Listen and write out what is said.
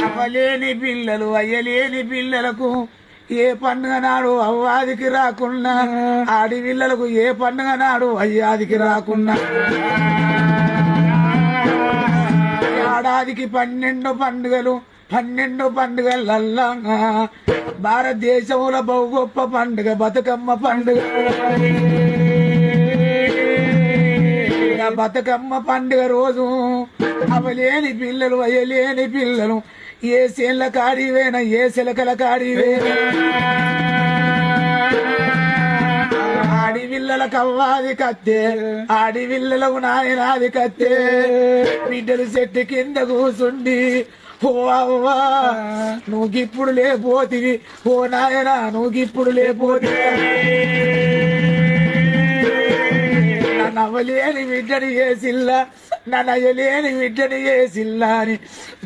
అవ్వలేని పిల్లలు అయ్యలేని పిల్లలకు ఏ పండుగ నాడు అవ్వాదికి రాకున్నా ఆడి పిల్లలకు ఏ పండుగ నాడు అయ్యాదికి రాకున్నా ఏడాదికి 12 పండుగలల్లా భారతదేశంలో బహు గొప్ప పండుగ బతుకమ్మ పండుగ. బతుకమ్మ పండుగ రోజు అవలేని పిల్లలు అయ్యలేని పిల్లలు ఏ సేన్ల కాడివేనా ఏ శిలకల కాడివేనా ఆడి పిల్లలకు అవ్వాది కత్తే ఆడి పిల్లలకు నాయనాది కత్తే బిడ్డలు చెట్టు కింద కూసుండి ఓ అవ్వా నువ్వుగిప్పుడు లేపోతివి ఓ నాయనా నువ్వుగిప్పుడు లేపోతివి నవ్వలేని బిడ్డని చేసిల్లా నన్నయ్యలేని బిడ్డని చేసిల్లా అని